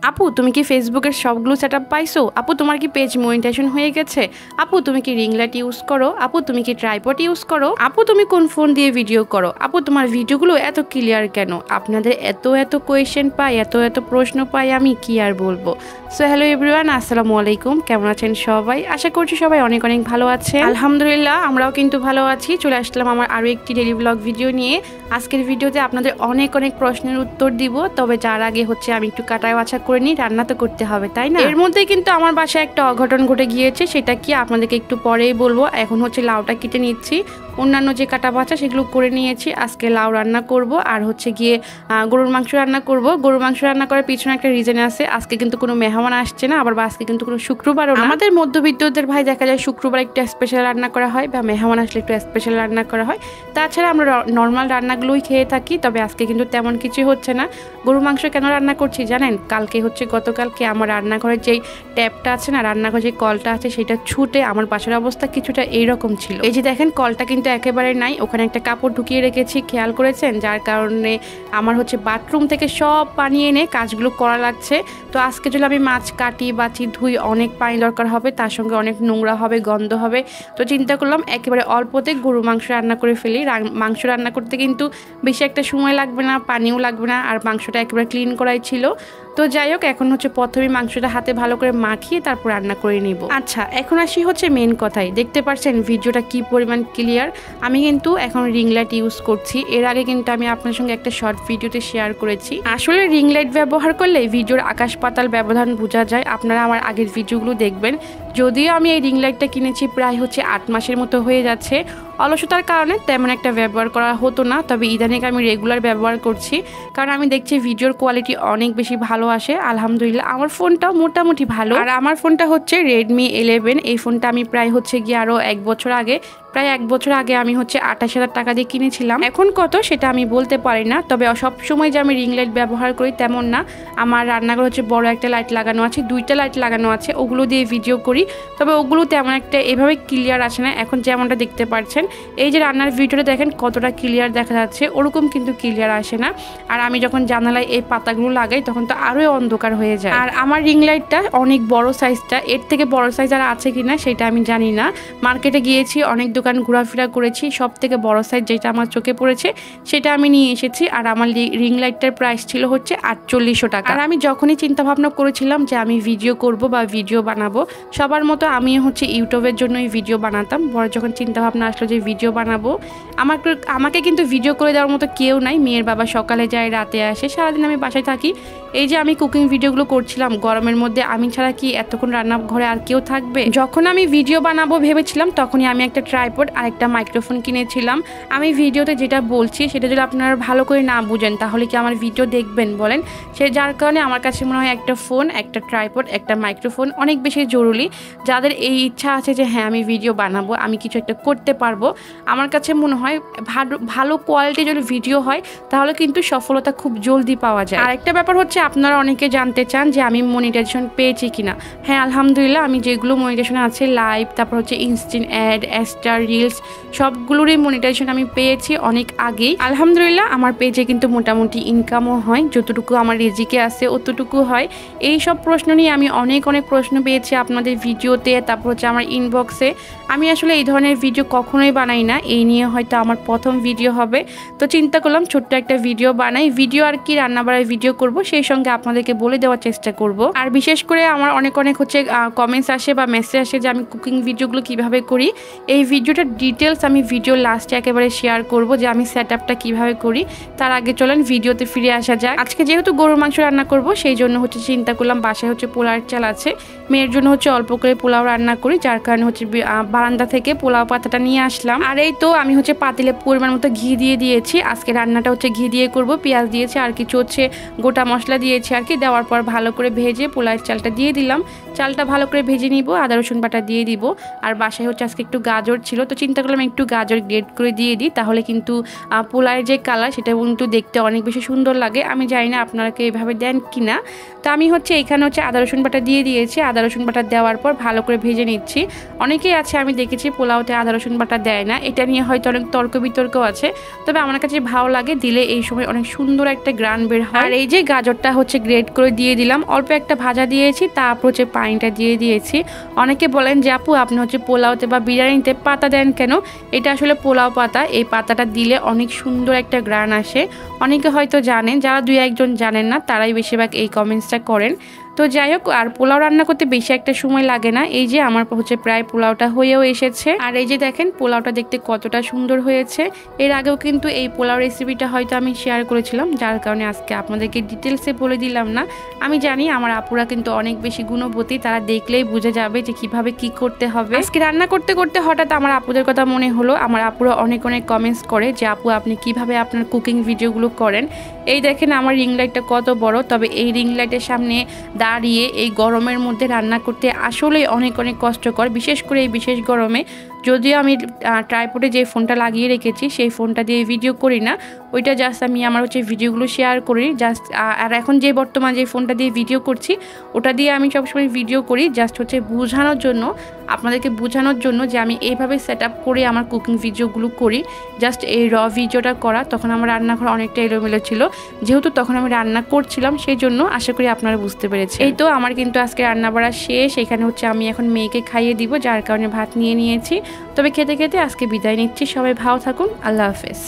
আপু তুমি কি ফেসবুকের সবগুলো সেটআপ পাইছো? আপু তোমার কি পেজ মনিটাইজেশন হয়ে গেছে? আপু তুমি কি রিং লাইট ইউজ করো? আপু তুমি কি ট্রাইপড ইউজ করো? আপু তুমি কোন ফোন দিয়ে ভিডিও করো? আপু তোমার ভিডিওগুলো এত ক্লিয়ার কেন? আপনাদের এত কোয়েশ্চেন পাই, এত প্রশ্ন পাই, আমি কি আর বলবো। সো হ্যালো এভরিওয়ান, আসসালামু আলাইকুম। কেমন আছেন সবাই? আশা করছি সবাই অনেক ভালো আছে। আলহামদুলিল্লাহ আমরাও কিন্তু ভালো আছি। চলে আসলাম আমার আরও একটি ডেইলি ব্লগ ভিডিও নিয়ে। আজকের ভিডিওতে আপনাদের অনেক প্রশ্নের উত্তর দিব। তবে যার আগে হচ্ছে আমি একটু কাটায় বাছা করে নিই, রান্না তো করতে হবে তাই না। এর মধ্যে কিন্তু আমার বাসায় একটা অঘটন ঘটে গিয়েছে, সেটা কি আপনাদেরকে একটু পরেই বলবো। এখন হচ্ছে লাউটা কেটে নিচ্ছি, অন্যান্য যে কাটা বাছা সেগুলো করে নিয়েছি। আজকে লাউ রান্না করব আর হচ্ছে গিয়ে গরুর মাংস রান্না করব। গরুর মাংস রান্না করার পিছনে একটা রিজন আছে। আজকে কিন্তু কোনো মেহমান আসছে না, আবার আজকে কিন্তু কোনো শুক্রবারও না। আমাদের মধ্যবিত্তদের ভাই দেখা যায় শুক্রবার একটু স্পেশাল রান্না করা হয়, বা মেহমান আসলে একটু স্পেশাল রান্না করা হয়। তাছাড়া আমরা নর্মাল রান্নাগুলোই খেয়ে থাকি। তবে আজকে কিন্তু তেমন কিছুই হচ্ছে না। গরুর মাংস কেন রান্না করছি জানেন? কালকে হচ্ছে গতকালকে আমার রান্নাঘরের যেই ট্যাপটা আছে না, রান্নাঘরের যে কলটা আছে সেটা ছুটে আমার বাসার অবস্থা কিছুটা এইরকম ছিল। এই যে দেখেন কলটা কিন্তু একেবারে নাই, ওখানে একটা কাপড় ঢুকিয়ে রেখেছি, খেয়াল করেছেন? যার কারণে আমার হচ্ছে বাথরুম থেকে সব পানি এনে কাজগুলো করা লাগছে। তো আজকে যদি আমি মাছ কাটি বাছি ধুই, অনেক পানি দরকার হবে, তার সঙ্গে অনেক নোংরা হবে, গন্ধ হবে। তো চিন্তা করলাম একেবারে অল্পতে গরু মাংস রান্না করে ফেলি। মাংস রান্না করতে কিন্তু বেশি একটা সময় লাগবে না, পানিও লাগবে না, আর মাংসটা একেবারে ক্লিন করাই ছিল। তো যাই হোক, এখন হচ্ছে প্রথমে মাংসটা হাতে ভালো করে মাখিয়ে তারপর রান্না করে নিব। আচ্ছা, এখন আসি হচ্ছে মেন কথায়। দেখতে পাচ্ছেন ভিডিওটা কি পরিমাণ ক্লিয়ার। আমি কিন্তু এখন রিং লাইট ইউজ করছি। এর আগে কিন্তু আমি আপনার সঙ্গে একটা শর্ট ভিডিওতে শেয়ার করেছি। আসলে রিং লাইট ব্যবহার করলে ভিডিওর আকাশ পাতাল ব্যবধান বোঝা যায়। আপনারা আমার আগের ভিডিওগুলো দেখবেন। যদিও আমি এই রিং লাইটটা কিনেছি প্রায় হচ্ছে 8 মাসের মতো হয়ে যাচ্ছে। অলসতার কারণে তেমন একটা ব্যবহার করা হতো না, তবে ইদানিং আমি রেগুলার ব্যবহার করছি, কারণ আমি দেখছি ভিডিওর কোয়ালিটি অনেক বেশি ভালো আসে। আলহামদুলিল্লাহ আমার ফোনটাও মোটামুটি ভালো। আর আমার ফোনটা হচ্ছে Redmi 11। এই ফোনটা আমি প্রায় হচ্ছে গিয়ে আরও প্রায় এক বছর আগে আমি হচ্ছে 28,000 টাকা দিয়ে কিনেছিলাম। এখন কত সেটা আমি বলতে পারি না, তবে সব সময় যে আমি রিং লাইট ব্যবহার করি তেমন না। আমার রান্নাঘর হচ্ছে বড় একটা লাইট লাগানো আছে, 2টা লাইট লাগানো আছে, ওগুলো দিয়ে ভিডিও করি। তবে ওগুলো তেমন একটা এভাবে ক্লিয়ার আসে না। এখন যেমনটা দেখতে পাচ্ছেন, এই যে রান্নার ভিডিওটা দেখেন কতটা ক্লিয়ার দেখা যাচ্ছে, ওরকম কিন্তু ক্লিয়ার আসে না। আর আমি যখন জানালায় এই পাতাগুলো লাগাই তখন তো আরোই অন্ধকার হয়ে যায়। আর আমার রিং লাইটটা অনেক বড় সাইজটা, এর থেকে বড় সাইজ আর আছে কিনা সেটা আমি জানি না। মার্কেটে গিয়েছি, অনেক দোকান ঘোরাফেরা করেছি, সব থেকে বড় সাইজ যেটা আমার চোখে পড়েছে সেটা আমি নিয়ে এসেছি। আর আমার রিং লাইটটার প্রাইস ছিল হচ্ছে 4800 টাকা। আর আমি যখনই চিন্তা ভাবনা করেছিলাম যে আমি ভিডিও করব বা ভিডিও বানাবো, সবার মতো আমি হচ্ছে ইউটিউবের জন্যই ভিডিও বানাতাম। পরে যখন চিন্তা ভাবনা আসলো যে ভিডিও বানাবো, আমাকে কিন্তু ভিডিও করে দেওয়ার মতো কেউ নাই। মেয়ের বাবা সকালে যায়, রাতে আসে, সারাদিন আমি বাসায় থাকি। এই যে আমি কুকিং ভিডিওগুলো করছিলাম গরমের মধ্যে, আমি ছাড়া কি এতক্ষণ রান্নাঘরে আর কেউ থাকবে? যখন আমি ভিডিও বানাবো ভেবেছিলাম তখনই আমি একটা ট্রাইপড আর একটা মাইক্রোফোন কিনেছিলাম। আমি ভিডিওতে যেটা বলছি সেটা যদি আপনারা ভালো করে না বুঝেন তাহলে কি আমার ভিডিও দেখবেন বলেন? যার কারণে আমার কাছে মনে হয় একটা ফোন, একটা ট্রাইপড, একটা মাইক্রোফোন অনেক বেশি জরুরি। যাদের এই ইচ্ছা আছে যে হ্যাঁ আমি ভিডিও বানাবো, আমি কিছু একটা করতে পারবো, আমার কাছে মনে হয় ভালো কোয়ালিটি যদি ভিডিও হয় তাহলে কিন্তু সফলতা খুব জলদি পাওয়া যায়। আর একটা ব্যাপার হচ্ছে, আপনারা অনেকে জানতে চান যে আমি মনিটাইজেশন পেয়েছি কিনা। হ্যাঁ আলহামদুলিল্লাহ, আমি যেগুলো মনিটাইজেশন আছে লাইভ, তারপর হচ্ছে ইনস্ট্যান্ট অ্যাড, স্টার, রিলস, সবগুলোরই মনিটাইজেশন আমি পেয়েছি অনেক আগেই। আলহামদুলিল্লাহ আমার পেজে কিন্তু মোটামুটি ইনকামও হয়, যতটুকু আমার রিজিকে আছে অতটুকু হয়। এই সব প্রশ্ন নিয়ে আমি অনেক প্রশ্ন পেয়েছি আপনাদের ভিডিওতে, তারপর হচ্ছে আমার ইনবক্সে। আমি আসলে এই ধরনের ভিডিও কখনোই বানাই না, এই নিয়ে হয়তো আমার প্রথম ভিডিও হবে। তো চিন্তা করলাম ছোট্ট একটা ভিডিও বানাই। ভিডিও আর কি রান্না বাড়ার ভিডিও করব, সেই সঙ্গে আপনাদেরকে বলে দেওয়ার চেষ্টা করব। আর বিশেষ করে আমার অনেক হচ্ছে কমেন্টস আসে বা মেসেজ আসে যে আমি কুকিং ভিডিওগুলো কিভাবে করি। এই ভিডিওটার ডিটেলস আমি ভিডিও লাস্টে একেবারে শেয়ার করব যে আমি সেটআপটা কিভাবে করি। তার আগে চলেন ভিডিওতে ফিরে আসা যাক। আজকে যেহেতু গরুর মাংস রান্না করব, সেই জন্য হচ্ছে চিন্তা করলাম বাসায় হচ্ছে পোলার চাল আছে, মেয়ের জন্য হচ্ছে অল্প করে পোলাও রান্না করি, যার কারণে হচ্ছে বারান্দা থেকে পোলাও পাতাটা নিয়ে আসলাম। আর এই তো আমি হচ্ছে পাতিলে পরিমাণ মতো ঘি দিয়ে দিয়েছি। আজকে রান্নাটা হচ্ছে ঘি দিয়ে করব, পেঁয়াজ দিয়েছি আর কিছু হচ্ছে গোটা মশলা দিয়েছি আর কি। দেওয়ার পর ভালো করে ভেজে পোলাওয়ের চালটা দিয়ে দিলাম। চালটা ভালো করে ভেজে নিব, আদা রসুন বাটা দিয়ে দিব। আর বাসায় হচ্ছে আজকে একটু গাজর ছিল, তো চিন্তা করলাম একটু গাজর গ্রেট করে দিয়ে দিই, তাহলে কিন্তু পোলাওয়ের যে কালার সেটা কিন্তু দেখতে অনেক বেশি সুন্দর লাগে। আমি জানি না আপনারা এইভাবে দেন কিনা। তো আমি এখানে আদা রসুন বাটা দিয়ে দিয়েছি। আদা রসুন বাটা দেওয়ার পর ভালো করে ভেজে নিচ্ছি। অনেকেই আছে আমি দেখেছি পোলাওতে আদা রসুন বাটা দেয় না, এটা নিয়ে হয়তো অনেক তর্ক বিতর্ক আছে, তবে আমার কাছে ভালো লাগে, দিলে এই সময় অনেক সুন্দর একটা গ্রান বের হয়। আর এই যে গাজরটা গ্রেট করে দিয়ে দিলাম, অল্প একটা ভাজা দিয়েছি, তারপর পানিটা দিয়ে দিয়েছি। অনেকে বলেন যে আপু আপনি পোলাওতে বা বিরিয়ানিতে পাতা দেন কেন? এটা আসলে পোলাও পাতা, এই পাতাটা দিলে অনেক সুন্দর একটা গ্রান আসে। অনেকে হয়তো জানেন, যারা 2-1 জন জানেন না তারাই বেশিরভাগ এই কমেন্টসটা করেন। তো যাই হোক, আর পোলাও রান্না করতে বেশি একটা সময় লাগে না। এই যে আমার প্রায় পোলাওটা হয়েও এসেছে। আর এই যে দেখেন পোলাওটা দেখতে কতটা সুন্দর হয়েছে। এর আগেও কিন্তু এই পোলাও রেসিপিটা হয়তো আমি শেয়ার করেছিলাম, যার কারণে আজকে আপনাদেরকে ডিটেলসে বলে দিলাম না। আমি জানি আমার আপুরা কিন্তু অনেক বেশি গুণবতী, তারা দেখলেই বুঝে যাবে যে কিভাবে কি করতে হবে। আজকে রান্না করতে করতে হঠাৎ আমার আপুদের কথা মনে হলো। আমার আপুরা অনেক কমেন্টস করে যে আপু আপনি কিভাবে আপনার কুকিং ভিডিওগুলো করেন। এই দেখেন আমার রিং লাইটটা কত বড়, তবে এই রিং লাইটের সামনে দাঁড়িয়ে এই গরমের মধ্যে রান্না করতে আসলেই অনেক কষ্টকর, বিশেষ করে এই বিশেষ গরমে। যদিও আমি ট্রাইপডে যে ফোনটা লাগিয়ে রেখেছি সেই ফোনটা দিয়ে ভিডিও করি না, ওইটা জাস্ট আমি আমার ভিডিওগুলো শেয়ার করি জাস্ট। আর এখন যে বর্তমান যে ফোনটা দিয়ে ভিডিও করছি ওটা দিয়ে আমি সবসময় ভিডিও করি জাস্ট বোঝানোর জন্য, আপনাদেরকে বোঝানোর জন্য যে আমি এইভাবে সেট আপ করে আমার কুকিং ভিডিওগুলো করি। জাস্ট এই র ভিডিওটা করা, তখন আমার রান্নাঘর অনেকটা এলোমেলো ছিল, যেহেতু তখন আমি রান্না করছিলাম, সেই জন্য আশা করি আপনারা বুঝতে পেরেছেন। এই তো আমার কিন্তু আজকে রান্না বাড়া শেষ। এখানে আমি এখন মেয়েকে খাইয়ে দিব, যার কারণে ভাত নিয়ে নিয়েছি। তবে খেতে খেতে আজকে বিদায় নিচ্ছি। সবাই ভালো থাকুন, আল্লাহ হাফেজ।